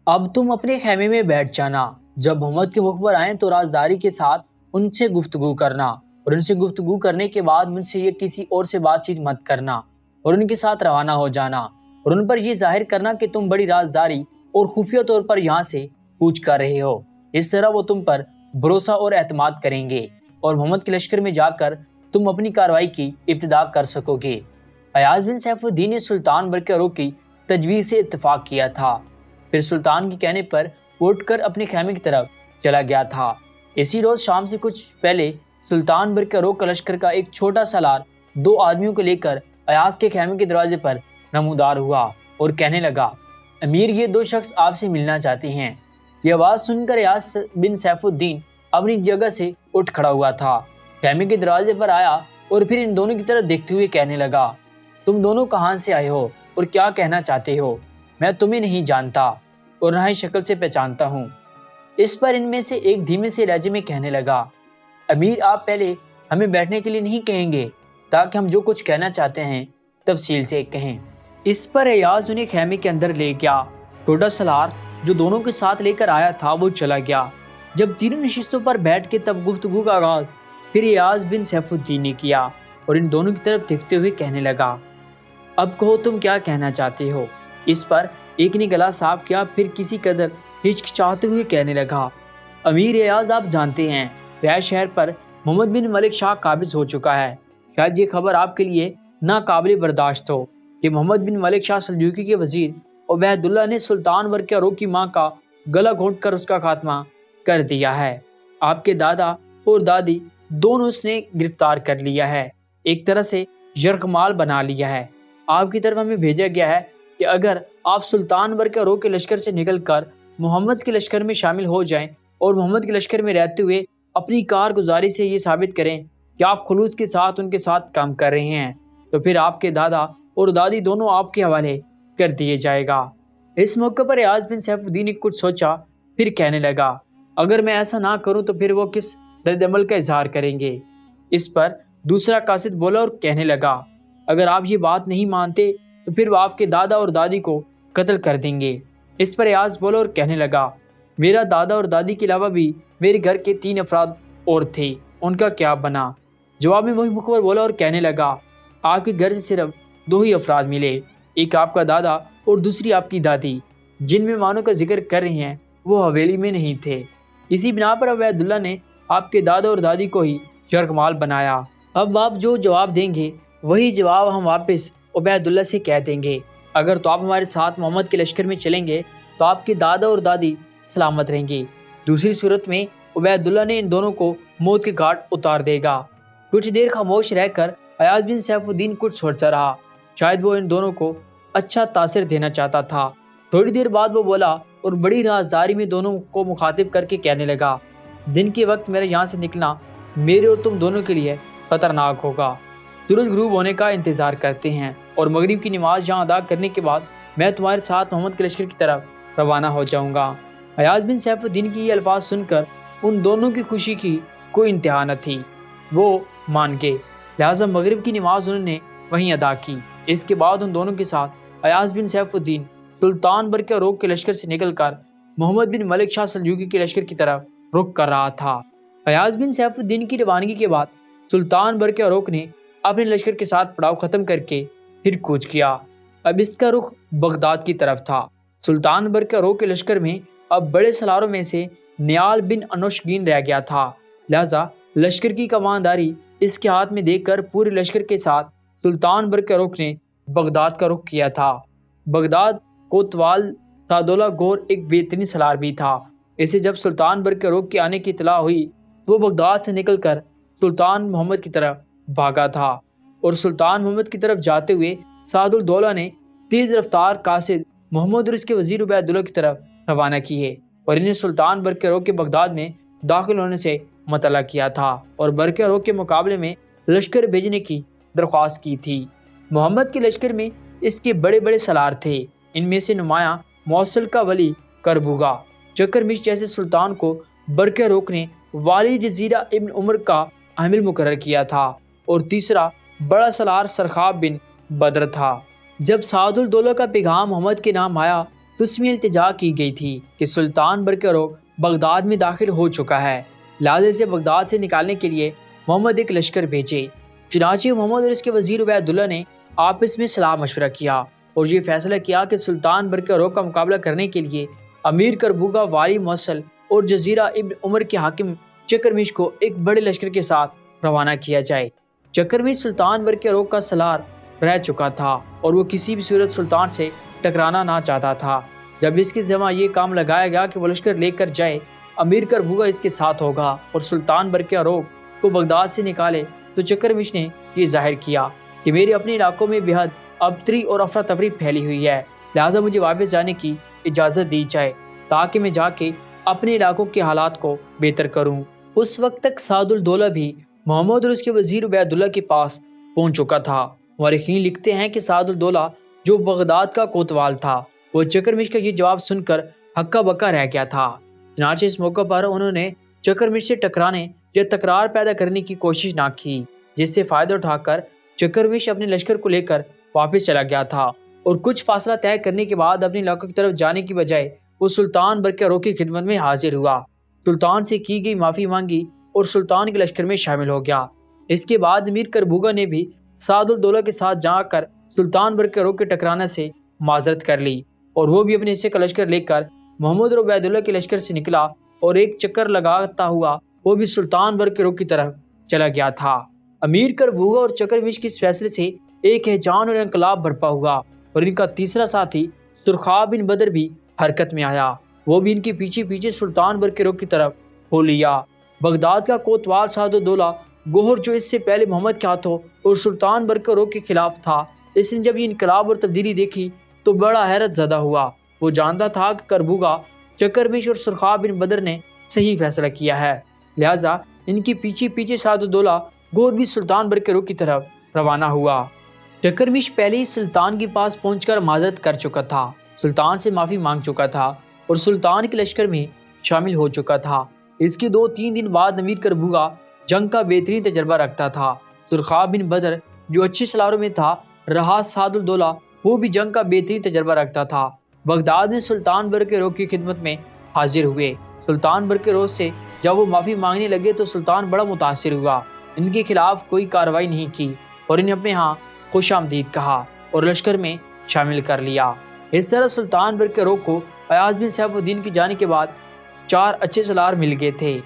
اب تم اپنے خیمے میں بیٹھ جانا۔ جب محمد کے مخبر آئیں تو رازداری کے ساتھ ان سے گفتگو کرنا، اور ان سے گفتگو کرنے کے بعد مجھ سے یہ کسی اور سے بات چیت مت کرنا، اور ان کے ساتھ روانہ ہو جانا، اور ان پر یہ ظاہر کرنا کہ تم بڑی رازداری اور خفیہ طور پر یہاں سے کوچ کر رہے ہو۔ اس طرح وہ تم پر بھروسہ اور اعتماد کریں گے، اور محمد کے لشکر میں جا کر تم اپنی کارروائی کی ابتدا کر سکو گے۔ ایاز بن سیف الدین نے سلطان برقرار کی تجویز سے اتفاق کیا تھا، پھر سلطان کے کہنے پر اٹھ کر اپنے خیمے کی طرف چلا گیا تھا۔ اسی روز شام سے کچھ پہلے سلطان برقرار کا لشکر کا ایک چھوٹا سالار 2 آدمیوں کو لے کر ایاز کے خیمے کے دروازے پر نمودار ہوا اور کہنے لگا، امیر، یہ 2 شخص آپ سے ملنا چاہتے ہیں۔ یہ آواز سن کر ایاز بن سیف الدین اپنی جگہ سے اٹھ کھڑا ہوا تھا، خیمے کے دروازے پر آیا اور پھر ان دونوں کی طرف دیکھتے ہوئے کہنے لگا، تم دونوں کہاں سے آئے ہو اور کیا کہنا چاہتے ہو؟ میں تمہیں نہیں جانتا اور نہ ہی شکل سے پہچانتا ہوں۔ اس پر ان میں سے ایک دھیمے سے لہجے میں کہنے لگا، امیر، آپ پہلے ہمیں بیٹھنے کے لیے نہیں کہیں گے تاکہ ہم جو کچھ کہنا چاہتے ہیں تفصیل سے کہیں۔ اس پر ایاز انہیں خیمے کے اندر لے گیا۔ چھوٹا سالار جو دونوں کے ساتھ لے کر آیا تھا وہ چلا گیا۔ جب تینوں نشستوں پر بیٹھ کے تب گفتگو کا آغاز پھر ایاز بن سیف الدین نے کیا اور ان دونوں کی طرف دیکھتے ہوئے کہنے لگا، اب کہو تم کیا کہنا چاہتے ہو؟ اس پر ایک نے گلا صاف کیا، پھر کسی قدر ہچکچاتے ہوئے کہنے لگا، امیر ایاز، آپ جانتے ہیں رائے شہر پر محمد بن ملک شاہ قابض ہو چکا ہے۔ شاید یہ خبر آپ کے لیے ناقابل برداشت ہو کہ محمد بن ملک شاہ سلجوقی کے وزیر عبید اللہ نے سلطان برقرار کی ماں کا گلا گھونٹ کر اس کا خاتمہ کر دیا ہے۔ آپ کے دادا اور دادی دونوں اس نے گرفتار کر لیا ہے، ایک طرح سے یرغمال بنا لیا ہے۔ آپ کی طرف ہمیں بھیجا گیا ہے کہ اگر آپ سلطان برقرار کے لشکر سے نکل کر محمد کے لشکر میں شامل ہو جائیں اور محمد کے لشکر میں رہتے ہوئے اپنی کارگزاری سے یہ ثابت کریں کہ آپ خلوص کے ساتھ ان کے ساتھ کام کر رہے ہیں، تو پھر آپ کے دادا اور دادی دونوں آپ کے حوالے کر دیے جائے گا۔ اس موقع پر ایاز بن سیف الدین نے کچھ سوچا، پھر کہنے لگا، اگر میں ایسا نہ کروں تو پھر وہ کس رد عمل کا اظہار کریں گے؟ اس پر دوسرا قاصد بولا اور کہنے لگا، اگر آپ یہ بات نہیں مانتے تو پھر وہ آپ کے دادا اور دادی کو قتل کر دیں گے۔ اس پر ایاز بولا اور کہنے لگا، میرا دادا اور دادی کے علاوہ بھی میرے گھر کے 3 افراد اور تھے، ان کا کیا بنا؟ جواب میں وہی مخبر بولا اور کہنے لگا، آپ کے گھر سے صرف 2 ہی افراد ملے، ایک آپ کا دادا اور دوسری آپ کی دادی، جن مہمانوں کا ذکر کر رہے ہیں وہ حویلی میں نہیں تھے۔ اسی بنا پر عبید اللہ نے آپ کے دادا اور دادی کو ہی یرغمال بنایا۔ اب آپ جو جواب دیں گے وہی جواب ہم واپس عبید اللہ سے کہہ دیں گے۔ اگر تو آپ ہمارے ساتھ محمد کے لشکر میں چلیں گے تو آپ کے دادا اور دادی سلامت رہیں گے، دوسری صورت میں عبید اللہ نے ان دونوں کو موت کے گھاٹ اتار دے گا۔ کچھ دیر خاموش رہ کر ایاز بن سیف الدین کچھ سوچتا رہا، شاید وہ ان دونوں کو اچھا تاثر دینا چاہتا تھا۔ تھوڑی دیر بعد وہ بولا اور بڑی رازداری میں دونوں کو مخاطب کر کے کہنے لگا، دن کے وقت میرے یہاں سے نکلنا میرے اور تم دونوں کے لیے خطرناک ہوگا۔ سورج غروب ہونے کا انتظار کرتے ہیں اور مغرب کی نماز یہاں ادا کرنے کے بعد میں تمہارے ساتھ محمد کے لشکر کی طرف روانہ ہو جاؤں گا۔ ایاز بن سیف الدین کی یہ الفاظ سن کر ان دونوں کی خوشی کی کوئی انتہا نہ تھی، وہ مان گئے، لہٰذا مغرب کی نماز انہوں نے وہیں ادا کی۔ اس کے بعد ان دونوں کے ساتھ ایاز بن سیف الدین سلطان برقرار کے لشکر سے نکل کر محمد بن ملک شاہ سلجوقی کے لشکر کی طرف رخ کر رہا تھا۔ ایاز بن سیف الدین کی روانگی کے بعد سلطان برقرار نے اپنے لشکر کے ساتھ پڑاؤ ختم کر کے پھر کوچ کیا۔ اب اس کا رخ بغداد کی طرف تھا۔ سلطان برقرار کے لشکر میں اب بڑے سالاروں میں سے نیال بن انوشگین رہ گیا تھا، لہذا لشکر کی کمانداری اس کے ہاتھ میں دے کر پورے لشکر کے ساتھ سلطان برقرار نے بغداد کا رخ کیا تھا۔ بغداد کوتوال سعداللہ گور ایک بہترین سالار بھی تھا۔ اسے جب سلطان برقرار کے آنے کی اطلاع ہوئی تو وہ بغداد سے نکل کر سلطان محمد کی طرف بھاگا تھا، اور سلطان محمد کی طرف جاتے ہوئے سعد الدولہ نے تیز رفتار قاصد محمد اور اس کے وزیر عبید اللہ کی طرف روانہ کیے اور انہیں سلطان برقرار کے بغداد میں داخل ہونے سے مطلع کیا تھا اور برقرار کے مقابلے میں لشکر بھیجنے کی درخواست کی تھی۔ محمد کے لشکر میں اس کے بڑے بڑے سالار تھے، ان میں سے نمایاں موصل کا ولی کربوگا چکرمش جیسے سلطان کو برقرار نے والی جزیرہ ابن عمر کا عامل مقرر کیا تھا، اور تیسرا بڑا سالار سرخاب بن بدر تھا۔ جب سعد الدولہ کا پیغام محمد کے نام آیا تو اس میں التجا کی گئی تھی کہ سلطان برقرار بغداد میں داخل ہو چکا ہے، لہٰذا اسے بغداد سے نکالنے کے لیے محمد ایک لشکر بھیجے۔ چنانچہ محمد اور اس کے وزیر عبید اللہ نے آپس میں صلاح مشورہ کیا اور یہ فیصلہ کیا کہ سلطان برقرار کا مقابلہ کرنے کے لیے امیر کربوگا، والی موصل اور جزیرہ ابن عمر کے حاکم چکرمیش کو ایک بڑے لشکر کے ساتھ روانہ کیا جائے۔ چکرمیش سلطان برقرار کا سالار رہ چکا تھا اور وہ کسی بھی صورت سلطان سے ٹکرانا نہ چاہتا تھا۔ جب اس کے ذمہ یہ کام لگایا گیا کہ وہ لشکر لے کر جائے، امیر کربوگا اس کے ساتھ ہوگا اور سلطان برقرار کو بغداد سے نکالے، تو چکرمیش نے یہ ظاہر کیا کہ میرے اپنے علاقوں میں بے حد ابتری اور افراتفری پھیلی ہوئی ہے، لہٰذا مجھے واپس جانے کی اجازت دی جائے تاکہ میں جا کے اپنے علاقوں کے حالات کو بہتر کروں۔ اس وقت تک سعد الدولہ بھی محمد اور اس کے وزیر عبید اللہ کے پاس پہنچ چکا تھا۔ مورخین لکھتے ہیں کہ سعد الدولہ جو بغداد کا کوتوال تھا، وہ چکرمیش کا یہ جواب سن کر ہکا بکا رہ گیا تھا۔ چنانچہ اس موقع پر انہوں نے چکرمیش سے ٹکرانے یا تکرار پیدا کرنے کی کوشش نہ کی، جس سے فائدہ اٹھا کر چکرمیش اپنے لشکر کو لے کر واپس چلا گیا تھا اور کچھ فاصلہ طے کرنے کے بعد اپنے علاقوں کی طرف جانے کی بجائے وہ سلطان برقرار کی خدمت میں حاضر ہوا، سلطان سے کی گئی معافی مانگی اور سلطان کے لشکر میں شامل ہو گیا۔ اس کے بعد امیر کربوگا نے بھی سعد الدولہ کے ساتھ جا کر سلطان برقرار کے ٹکرانے سے معذرت کر لی اور وہ بھی اپنے حصے کا لشکر لے کر محمد اور عبید اللہ کے لشکر سے نکلا اور ایک چکر لگاتا ہوا وہ بھی سلطان برقرار کی طرف چلا گیا تھا۔ امیر کربوگا اور چکرمیش کے اس فیصلے سے ایک ہیجان اور انقلاب برپا ہوا اور ان کا تیسرا ساتھی سرخاب بن بدر بھی حرکت میں آیا، وہ بھی ان کے پیچھے پیچھے سلطان برقرار کی طرف ہو لیا۔ بغداد کا کوتوال سعد الدولہ گوہر، جو اس سے پہلے محمد کے ہاتھوں اور سلطان برقرار کے خلاف تھا، اس نے جب یہ انقلاب اور تبدیلی دیکھی تو بڑا حیرت زدہ ہوا۔ وہ جانتا تھا کہ کربوگا، چکرمیش اور سرخاب بن بدر نے صحیح فیصلہ کیا ہے، لہٰذا ان کے پیچھے پیچھے سعد الدولہ گور بھی سلطان برقرار کی طرف روانہ ہوا۔ چکرمیش پہلے ہی سلطان کے پاس پہنچ کر معذرت کر چکا تھا، سلطان سے معافی مانگ چکا تھا اور سلطان کے لشکر میں شامل ہو چکا تھا۔ اس کے 2-3 دن بعد امیر کربوگا جنگ کا بہترین تجربہ رکھتا تھا۔ سرخاب بن بدر جو اچھے سلاروں میں تھا رہا، سعد الدولہ وہ بھی جنگ کا بہترین تجربہ رکھتا تھا۔ بغداد میں سلطان برقرار کی خدمت میں حاضر ہوئے۔ سلطان برقرار سے جب وہ معافی مانگنے لگے تو سلطان بڑا متاثر ہوا، ان کے خلاف کوئی کارروائی نہیں کی اور انہیں اپنے ہاں خوش آمدید کہا اور لشکر میں شامل کر لیا۔ اس طرح سلطان برقرار کو ایاز بن سیف الدین کی جانے کے بعد 4 اچھے سالار مل گئے تھے۔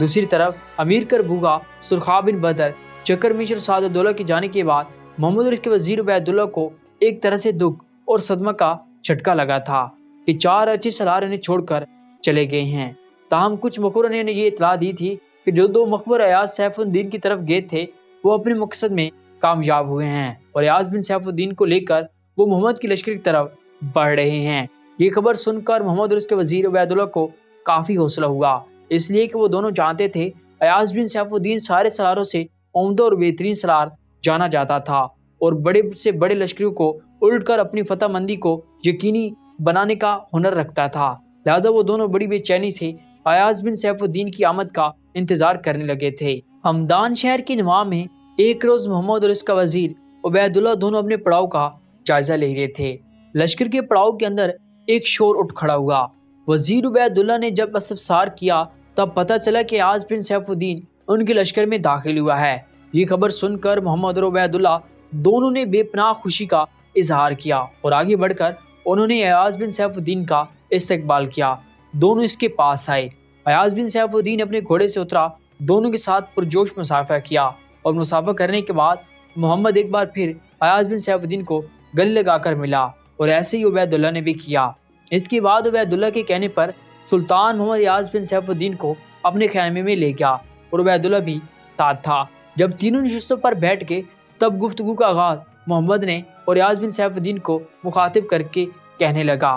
دوسری طرف امیر کربوگا، سرخاب بن بدر، چکرمیش اور سعد الدولہ کے جانے کے بعد محمد اور اس کے وزیر عبید اللہ کو ایک طرح سے دکھ اور صدمہ کا جھٹکا لگا تھا کہ 4 اچھے سالار انہیں چھوڑ کر چلے گئے ہیں۔ تاہم کچھ مخبروں نے انہیں یہ اطلاع دی تھی کہ جو 2 مخبر ایاز سیف الدین کی طرف گئے تھے وہ اپنے مقصد میں کامیاب ہوئے ہیں اور ایاز بن سیف الدین کو لے کر وہ محمد کی لشکر کی طرف بڑھ رہے ہیں۔ یہ خبر سن کر محمد اور اس کے وزیر عبید اللہ کو کافی حوصلہ ہوا، اس لیے کہ وہ دونوں جانتے تھے ایاز بن سیف الدین سارے سالاروں سے عمدہ اور بہترین سالار جانا جاتا تھا اور بڑے سے بڑے لشکریوں کو الٹ کر اپنی فتح مندی کو یقینی بنانے کا ہنر رکھتا تھا، لہٰذا وہ دونوں بڑی بے چینی سے ایاز بن سیف الدین کی آمد کا انتظار کرنے لگے تھے۔ ہمدان شہر کی نواح میں ایک روز محمد اور اس کا وزیر عبید اللہ دونوں اپنے پڑاؤ کا جائزہ لے رہے تھے۔ لشکر کے پڑاؤ کے اندر ایک شور اٹھ کھڑا ہوا۔ وزیر عبید اللہ نے جب استفسار کیا تب پتہ چلا کہ ایاز بن سیف الدین ان کے لشکر میں داخل ہوا ہے۔ یہ خبر سن کر محمد اور عبید اللہ دونوں نے بے پناہ خوشی کا اظہار کیا اور آگے بڑھ کر انہوں نے ایاز بن سیف الدین کا استقبال کیا۔ دونوں اس کے پاس آئے۔ ایاز بن سیف الدین اپنے گھوڑے سے اترا، دونوں کے ساتھ پرجوش مصافحہ کیا اور مصافحہ کرنے کے بعد محمد ایک بار پھر ایاز بن سیف الدین کو گلے لگا کر ملا اور ایسے ہی عبید اللہ نے بھی کیا۔ اس کے بعد عبید اللہ کے کہنے پر سلطان محمد ایاز بن سیف الدین کو اپنے خیمے میں لے گیا اور عبید اللہ بھی ساتھ تھا۔ جب تینوں نشستوں پر بیٹھ گئے تب گفتگو کا آغاز محمد نے اور ایاز بن سیف الدین کو مخاطب کر کے کہنے لگا،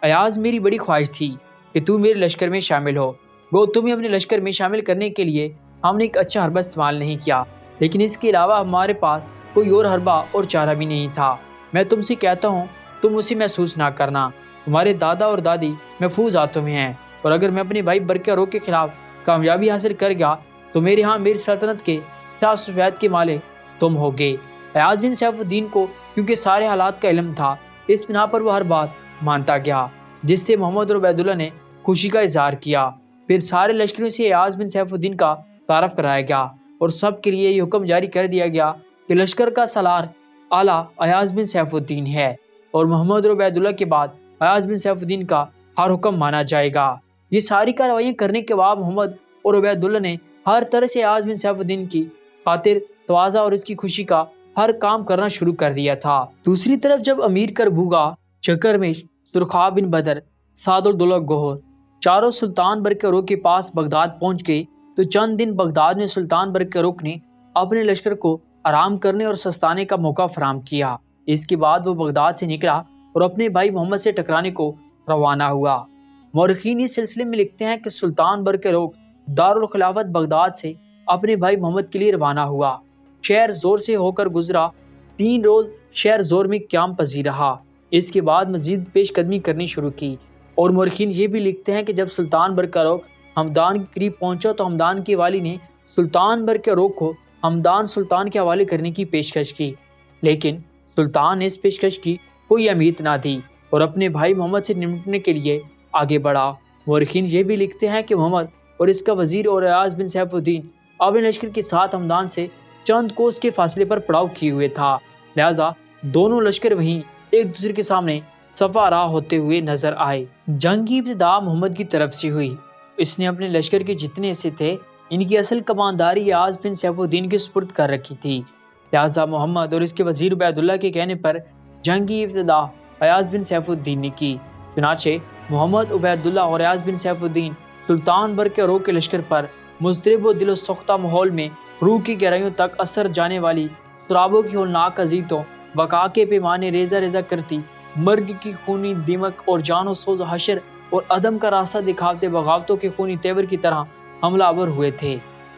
ایاز میری بڑی خواہش تھی کہ تو میرے لشکر میں شامل ہو، گو تمہیں اپنے لشکر میں شامل کرنے کے لیے ہم نے ایک اچھا حربہ استعمال نہیں کیا، لیکن اس کے علاوہ ہمارے پاس کوئی اور حربہ اور چارہ بھی نہیں تھا۔ میں تم سے کہتا ہوں تم اسے محسوس نہ کرنا، تمہارے دادا اور دادی محفوظ ہاتھوں میں ہیں اور اگر میں اپنے بھائی برقرار کے خلاف کامیابی حاصل کر گیا تو میرے ہاں میری سلطنت کے سیاہ سفید کے مالک تم ہوگے۔ ایاز بن سیف الدین کو کیونکہ سارے حالات کا علم تھا، اس بنا پر وہ ہر بات مانتا گیا۔ جس سے محمد اور عبیداللہ نے خوشی کا اظہار کیا۔ پھر سارے لشکریوں سے ایاز بن سیف الدین کا تعارف کرایا گیا اور سب کے لیے یہ حکم جاری کر دیا گیا کہ لشکر کا سالار اعلیٰ ایاز بن سیف الدین ہے اور محمد اور عبیداللہ کے بعد ایاز بن سیف الدین کا ہر حکم مانا جائے گا۔ یہ ساری کارروائیاں کرنے کے بعد محمد اور عبیداللہ نے ہر طرح سے ایاز بن سیف الدین کی خاطر تواضع اور اس کی خوشی کا ہر کام کرنا شروع کر دیا تھا۔ دوسری طرف جب امیر کربوگا، چکرمش، سرخاب بن بدر، سعد الدولہ گوہر چاروں سلطان برقرار کے پاس بغداد پہنچ گئے تو چند دن بغداد میں سلطان برقرار نے اپنے لشکر کو آرام کرنے اور سستانے کا موقع فراہم کیا۔ اس کے بعد وہ بغداد سے نکلا اور اپنے بھائی محمد سے ٹکرانے کو روانہ ہوا۔ مورخین اس سلسلے میں لکھتے ہیں کہ سلطان برقرار دارالخلافت بغداد سے اپنے بھائی محمد کے لیے روانہ ہوا۔ شہر زور سے ہو کر گزرا، 3 روز شہر زور میں قیام پذیر رہا۔ اس کے بعد مزید پیش قدمی کرنی شروع کی اور مورخین یہ بھی لکھتے ہیں کہ جب سلطان برقرار ہمدان کے قریب پہنچا تو ہمدان کے والی نے سلطان برقرار کو ہمدان سلطان کے حوالے کرنے کی پیشکش کی، لیکن سلطان نے اس پیشکش کی کوئی اہمیت نہ دی اور اپنے بھائی محمد سے نمٹنے کے لیے آگے بڑھا۔ مورخین یہ بھی لکھتے ہیں کہ محمد اور اس کا وزیر اور ایاز بن سیف الدین اپنے لشکر کے ساتھ ہمدان سے چند کوس کے فاصلے پر پڑاؤ کیے ہوئے تھا، لہذا دونوں لشکر وہیں ایک دوسرے کے سامنے صفا راہ ہوتے ہوئے نظر آئے۔ جنگ کی ابتدا محمد کی طرف سے ہوئی۔ اس نے اپنے لشکر کے جتنے حصے تھے ان کی اصل کمانداری ایاز بن سیف الدین کے سپرد کر رکھی تھی، لہذا محمد اور اس کے وزیر عبیداللہ کے کہنے پر جنگ کی ابتدا ایاز بن سیف الدین نے کی۔ چنانچہ محمد، عبیداللہ اور ایاز بن سیف الدین سلطان برقرار کے لشکر پر مضطرب و دل و سختہ ماحول میں روح کی گہرائیوں تک اثر جانے والی سرابوں کی ہولناک اذیتوں، بقا کے پیمانے ریزہ ریزہ کرتی مرگ کی خونی دیمک اور جان و سوز حشر اور عدم کا راستہ دکھاتے بغاوتوں کے خونی تیور کی طرح حملہ آور ہوئے تھے۔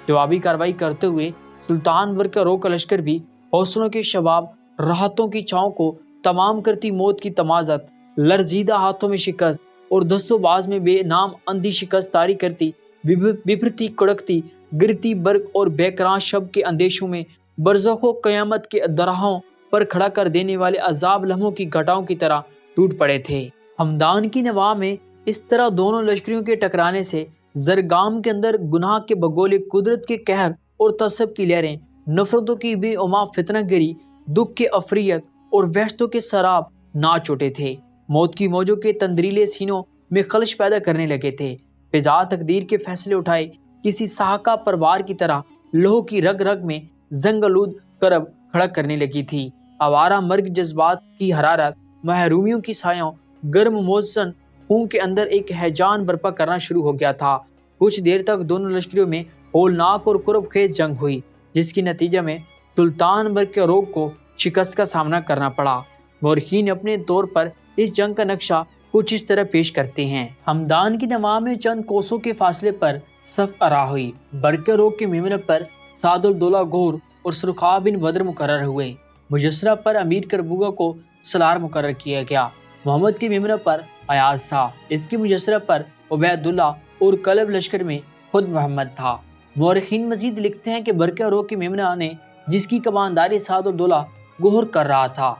جوابی کارروائی کرتے ہوئے سلطان برقرار کا لشکر بھی حوصلوں کے شباب، راحتوں کی چھاؤں کو تمام کرتی موت کی تمازت، لرزیدہ ہاتھوں میں شکست اور دست و باز میں بے نام اندھی شکست طاری کرتی، بپھرتی کڑکتی گرتی برق اور بیکراں شب کے اندیشوں میں برزخ و قیامت کے دراہوں پر کھڑا کر دینے والے عذاب لمحوں کی گھٹاؤں کی طرح ٹوٹ پڑے تھے۔ ہمدان کی نواح میں اس طرح دونوں لشکریوں کے ٹکرانے سے زرگام کے اندر گناہ کے بگولے، قدرت کے قہر اور تعصب کی لہریں، نفرتوں کی بے اما فتنہ گری، دکھ کے افریت اور وحشتوں کے سراب ناچ اٹھے تھے، موت کی موجوں کے تندریلے سینوں میں خلش پیدا کرنے لگے تھے۔ فضا تقدیر کے فیصلے اٹھائے کسی ساہکہ پروار کی طرح لوہ کی رگ رگ میں زنگ آلود کرب کھڑا کرنے لگی تھی۔ آوارہ مرگ جذبات کی حرارت، محرومیوں کی سایوں، گرم موزن خون کے اندر ایک ہیجان برپا کرنا شروع ہو گیا تھا۔ کچھ دیر تک دونوں لشکریوں میں ہولناک اور کرب خیز جنگ ہوئی، جس کے نتیجے میں سلطان برقرار کو شکست کا سامنا کرنا پڑا۔ مورخین اپنے طور پر اس جنگ کا نقشہ کچھ اس طرح پیش کرتے ہیں۔ ہمدان کی نواح میں چند کوسوں کے فاصلے پر صف آرا ہوئی۔ برقرار کے میمنہ پر سعد الدولہ گور اور سرخاب بن بدر مقرر ہوئے۔ مجسرہ پر امیر کربوگا کو سالار مقرر کیا گیا۔ محمد کے میمنہ پر ایاز تھا، اس کے مجسرہ پر عبیداللہ اور قلب لشکر میں خود محمد تھا۔ مورخین مزید لکھتے ہیں کہ برقرار کے میمنہ نے جس کی کمانداری سعد الدولہ گوہر کر رہا تھا،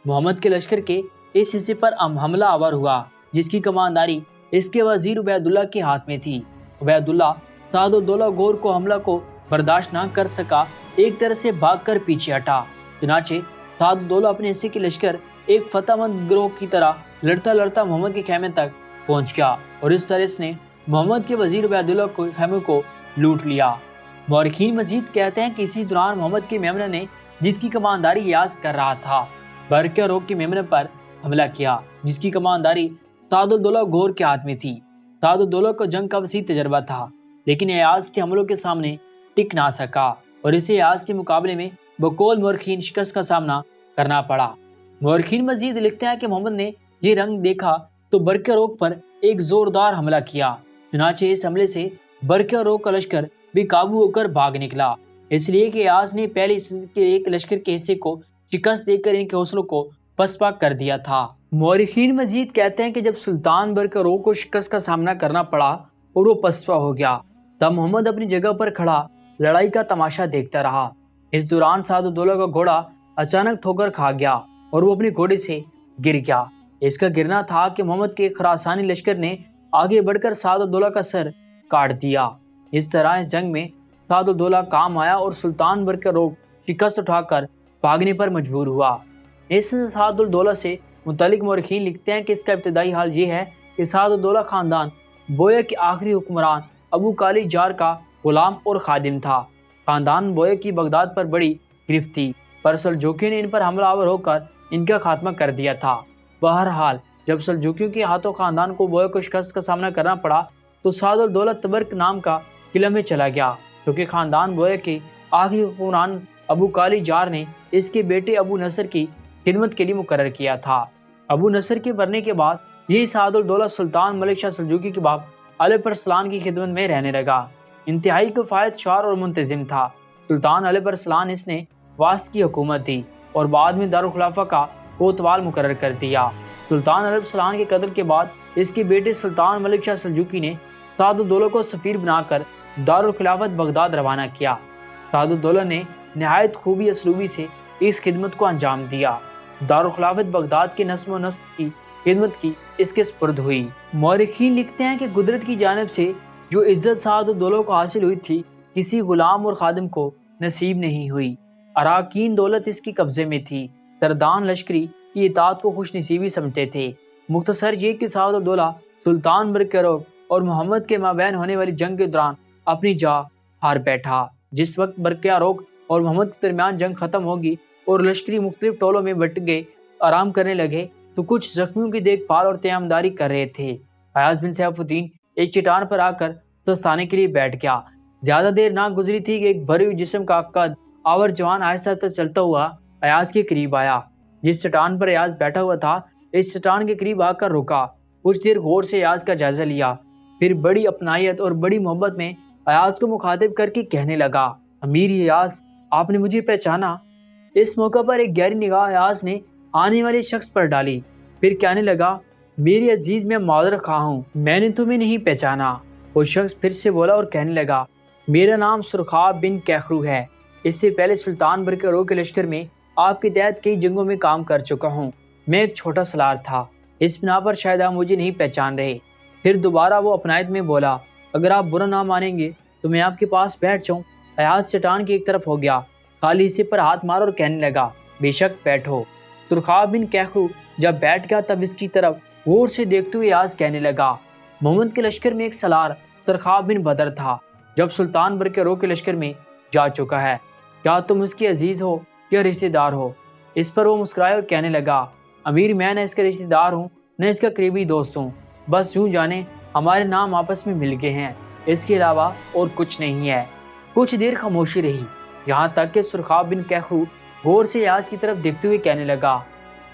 محمد کے لشکر کے اس حصے پر حملہ آور ہوا جس کی کمانداری اس کے وزیر عبیداللہ کے ہاتھ میں تھی۔ عبیداللہ سعد الدولہ گور کو حملہ کو برداشت نہ کر سکا، ایک طرح سے بھاگ کر پیچھے ہٹا۔ چنانچہ سعد الدولہ اپنے حصے کے لشکر ایک فتح مند گروہ کی طرح لڑتا لڑتا محمد کے خیمے تک پہنچ گیا اور اس طرح اس نے محمد کے وزیر عبیداللہ کے خیمے کو لوٹ لیا۔ مورخین مزید کہتے ہیں کہ اسی دوران محمد کے میمنہ نے جس کی کمانداری ایاز کر رہا تھا، برقرار کے میمنہ پر حملہ کیا جس کی کمانداری سعد الدولہ گور کے ہاتھ میں تھی۔ سعد الدولہ کو جنگ کا وسیع تجربہ تھا، لیکن ایاز کے حملوں کے سامنے ٹک نہ سکا اور اسے ایاز کے مقابلے میں بقول مورخین شکست کا سامنا کرنا پڑا۔ مورخین مزید لکھتے ہیں کہ محمد نے یہ رنگ دیکھا تو برقرار پر ایک زوردار حملہ کیا، چنانچہ اس حملے سے برقرار کا لشکر بے قابو ہو کر بھاگ نکلا، اس لیے کہ ایاز نے پہلے ایک لشکر کے حصے کو شکست دے کر ان کے حوصلوں کو پسپا کر دیا تھا۔ مورخین مزید کہتے ہیں کہ جب سلطان برقرار کو شکست کا سامنا کرنا پڑا اور وہ پسپا ہو گیا، تب محمد اپنی جگہ پر کھڑا لڑائی کا تماشا دیکھتا رہا۔ اس دوران سعد الدولہ کا گھوڑا اچانک ٹھوکر کھا گیا اور وہ اپنے گھوڑے سے گر گیا۔ اس کا گرنا تھا کہ محمد کے خراسانی لشکر نے آگے بڑھ کر سعد الدولہ کا سر کاٹ دیا۔ اس طرح اس جنگ میں سعد الدولہ کام آیا اور سلطان برقرار شکست اٹھا کر بھاگنے پر مجبور ہوا۔ اس سعد الدولہ سے متعلق مورخین لکھتے ہیں کہ اس کا ابتدائی حال یہ ہے کہ سعد الدولہ خاندان بویہ کے آخری حکمران ابو کالی جار کا غلام اور خادم تھا۔ خاندان بویہ کی بغداد پر بڑی گرفت تھی، پر سلجوکیوں نے ان پر حملہ آور ہو کر ان کا خاتمہ کر دیا تھا۔ بہرحال جب سلجوکیوں کے ہاتھوں خاندان کو بویہ کو شکست کا سامنا کرنا پڑا تو سعد الدولہ تبرک نام کا قلعہ میں چلا گیا، کیونکہ خاندان بویہ کے آخری حکمران ابو کالی جار نے اس کے بیٹے ابو نصر کی خدمت کے لیے مقرر کیا تھا۔ ابو نصر کے مرنے کے بعد یہی سعد الدولہ سلطان ملک شاہ سلجوقی کے باپ الپ ارسلان کی خدمت میں رہنے لگا۔ انتہائی کفایت شعار اور منتظم تھا۔ سلطان الپ ارسلان اس نے واسط کی حکومت دی اور بعد میں دارالخلافہ کا کوتوال مقرر کر دیا۔ سلطان الپ ارسلان کے قتل کے بعد اس کے بیٹے سلطان ملک شاہ سلجوقی نے سعد الدولہ کو سفیر بنا کر دارالخلافت بغداد روانہ کیا۔ سعد الدولہ نے نہایت خوبی اسلوبی سے اس خدمت کو انجام دیا۔ دارالخلافت بغداد کے نظم و نسق کی خدمت کی اس کے سپرد ہوئی۔ مورخین لکھتے ہیں کہ قدرت کی جانب سے جو عزت سعد الدولہ کو حاصل ہوئی تھی کسی غلام اور خادم کو نصیب نہیں ہوئی۔ اراکین دولت اس کی قبضے میں تھی۔ سردان لشکری کی اطاعت کو خوش نصیبی سمجھتے تھے۔ مختصر یہ کہ سعد الدولہ سلطان برقرار اور محمد کے مابین ہونے والی جنگ کے دوران اپنی جاں ہار بیٹھا۔ جس وقت برقرار اور محمد کے درمیان جنگ ختم ہوگی اور لشکری مختلف ٹولوں میں بٹ گئے آرام کرنے لگے تو کچھ زخمیوں کی دیکھ بھال اور تیمارداری کر رہے تھے۔ ایاز بن سیف الدین ایک چٹان پر آ کر دستانے کے لیے بیٹھ گیا۔ زیادہ دیر نہ گزری تھی کہ ایک بھری ہوئی جسم کا قد آور جوان آہستہ آہستہ چلتا ہوا ایاز کے قریب آیا۔ جس چٹان پر ایاز بیٹھا ہوا تھا اس چٹان کے قریب آ کر رکا، کچھ دیر غور سے ایاز کا جائزہ لیا، پھر بڑی اپنائیت اور بڑی محبت میں ایاز کو مخاطب کر کے کہنے لگا، امیر ایاز، آپ نے مجھے پہچانا؟ اس موقع پر ایک گہری نگاہ ایاز نے آنے والے شخص پر ڈالی، پھر کہنے لگا، میری عزیز، میں معذرت خواہ ہوں، میں نے تمہیں نہیں پہچانا۔ وہ شخص پھر سے بولا اور کہنے لگا، میرا نام سرخاب بن کیخرو ہے، اس سے پہلے سلطان برقرار کے لشکر میں آپ کے تحت کئی جنگوں میں کام کر چکا ہوں۔ میں ایک چھوٹا سالار تھا، اس بنا پر شاید آپ مجھے نہیں پہچان رہے۔ پھر دوبارہ وہ اپنائیت میں بولا، اگر آپ برا نہ مانیں گے تو میں آپ کے پاس بیٹھ جاؤں۔ ایاز چٹان کی ایک طرف ہو گیا، خالی حصے پر ہاتھ مارا اور کہنے لگا، بے شک بیٹھو۔ سرخاب بن کیخرو جب بیٹھ گیا تب اس کی طرف غور سے دیکھتے ہوئے ایاز کہنے لگا، محمد کے لشکر میں ایک سالار سرخاب بن بدر تھا، جب سلطان برقرار کے لشکر میں جا چکا ہے، کیا تم اس کے عزیز ہو یا رشتہ دار ہو؟ اس پر وہ مسکرائے اور کہنے لگا، امیر، میں نہ اس کا رشتہ دار ہوں نہ اس کا قریبی دوست ہوں، بس یوں جانے ہمارے نام آپس میں مل گئے ہیں، اس کے علاوہ اور کچھ نہیں ہے۔ کچھ دیر خاموشی رہی، یہاں تک کہ سرخاب بن کیخرو غور سے ایاز کی طرف دیکھتے ہوئے کہنے لگا،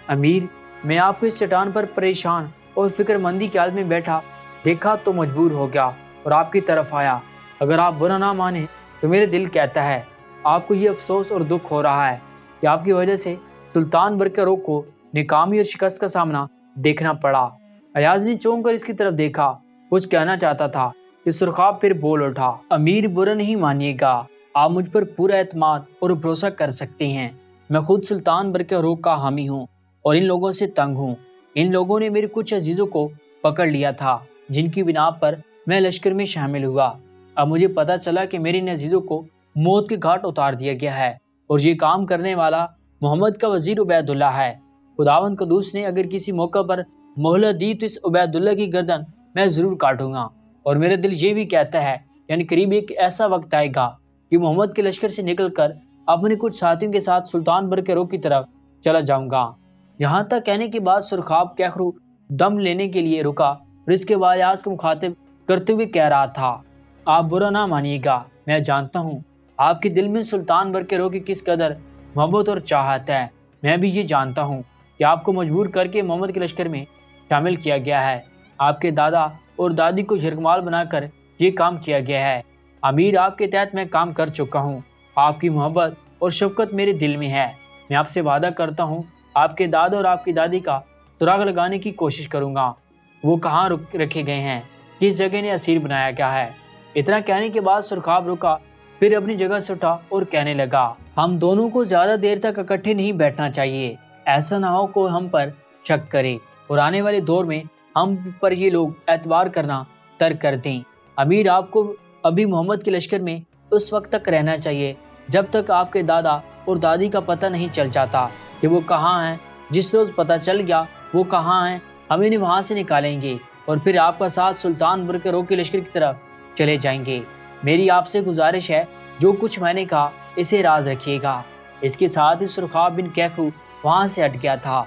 امیر، میں آپ کو اس چٹان پر پریشان اور فکر مندی کی حالت میں بیٹھا دیکھا تو مجبور ہو گیا اور آپ کی طرف آیا۔ اگر آپ برا نہ مانیں تو میرے دل کہتا ہے آپ کو یہ افسوس اور دکھ ہو رہا ہے کہ آپ کی وجہ سے سلطان برقرار کو ناکامی اور شکست کا سامنا دیکھنا پڑا۔ ایاز نے چونک کر اس کی طرف دیکھا، کچھ کہنا چاہتا تھا کہ سرخاب پھر بول اٹھا، امیر، برا نہیں مانیے گا، آپ مجھ پر پورا اعتماد اور بھروسہ کر سکتے ہیں۔ میں خود سلطان برقرار کا حامی ہوں اور ان لوگوں سے تنگ ہوں۔ ان لوگوں نے میرے کچھ عزیزوں کو پکڑ لیا تھا جن کی بنا پر میں لشکر میں شامل ہوا۔ اب مجھے پتا چلا کہ میرے ان عزیزوں کو موت کے گھاٹ اتار دیا گیا ہے اور یہ کام کرنے والا محمد کا وزیر عبید اللہ ہے۔ خداوند قدوس نے اگر کسی موقع پر مہلت دی تو اس عبید اللہ کی گردن میں ضرور کاٹوں گا، اور میرا دل یہ بھی کہتا ہے یعنی قریب ایک ایسا وقت آئے گا کہ محمد کے لشکر سے نکل کر اپنے کچھ ساتھیوں کے ساتھ سلطان برقرار کی طرف چلا جاؤں گا۔ یہاں تک کہنے کے بعد سرخاب کیخرو دم لینے کے لیے رکا اور اس کے بعد ایاز کو مخاطب کرتے ہوئے کہہ رہا تھا، آپ برا نہ مانیے گا، میں جانتا ہوں آپ کے دل میں سلطان برقرار کی کس قدر محبت اور چاہت ہے۔ میں بھی یہ جانتا ہوں کہ آپ کو مجبور کر کے محمد کے لشکر میں شامل کیا گیا ہے، آپ کے دادا اور دادی کو یرغمال بنا کر یہ کام کیا گیا ہے۔ امیر، آپ کے تحت میں کام کر چکا ہوں، آپ کی محبت اور شفقت میرے دل میں ہے۔ میں آپ سے وعدہ کرتا ہوں آپ کے دادا اور آپ کی دادی کا سراغ لگانے کی کوشش کروں گا، وہ کہاں رکھے گئے ہیں، کس جگہ نے اسیر بنایا گیا ہے۔ اتنا کہنے کے بعد سرخاب رکا، پھر اپنی جگہ سے اٹھا اور کہنے لگا، ہم دونوں کو زیادہ دیر تک اکٹھے نہیں بیٹھنا چاہیے، ایسا نہ ہو کوئی ہم پر شک کرے۔ اور آنے والے دور میں ہم پر یہ لوگ اعتبار کرنا ترک کر دیں۔ امیر، آپ کو ابھی محمد کے لشکر میں اس وقت تک رہنا چاہیے جب تک آپ کے دادا اور دادی کا پتہ نہیں چل جاتا کہ وہ کہاں ہیں۔ جس روز پتہ چل گیا وہ کہاں ہیں، ہم انہیں وہاں سے نکالیں گے اور پھر آپ کا ساتھ سلطان برقرو کے لشکر کی طرف چلے جائیں گے۔ میری آپ سے گزارش ہے، جو کچھ میں نے کہا اسے راز رکھیے گا۔ اس کے ساتھ ہی سرخاب بن کیخو وہاں سے ہٹ گیا تھا۔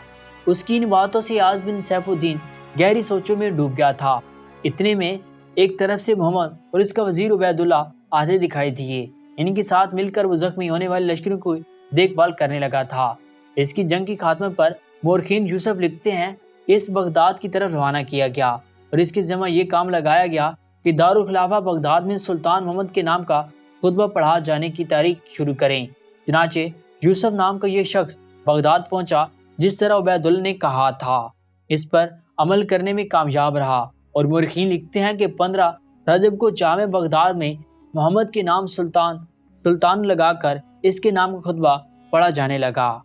اس کی ان باتوں سے یاز بن سیف الدین گہری سوچوں میں ڈوب گیا تھا۔ اتنے میں ایک طرف سے محمد اور اس کا وزیر عبید اللہ آتے دکھائی دیے۔ ان کے ساتھ مل کر وہ زخمی ہونے والے لشکروں کو دیکھ بھال کرنے لگا تھا۔ اس کی جنگ کی خاتمے پر مورخین یوسف لکھتے ہیں کہ اس بغداد کی طرف روانہ کیا گیا اور اس کے ذمہ یہ کام لگایا گیا کہ دارالخلافہ بغداد میں سلطان محمد کے نام کا خطبہ پڑھا جانے کی تاریخ شروع کریں۔ چنانچہ یوسف نام کا یہ شخص بغداد پہنچا جس طرح عبید اللہ نے کہا تھا۔ اس پر عمل کرنے میں کامیاب رہا اور مورخین لکھتے ہیں کہ 15 رجب کو جامع بغداد میں محمد کے نام سلطان لگا کر اس کے نام کا خطبہ پڑھا جانے لگا۔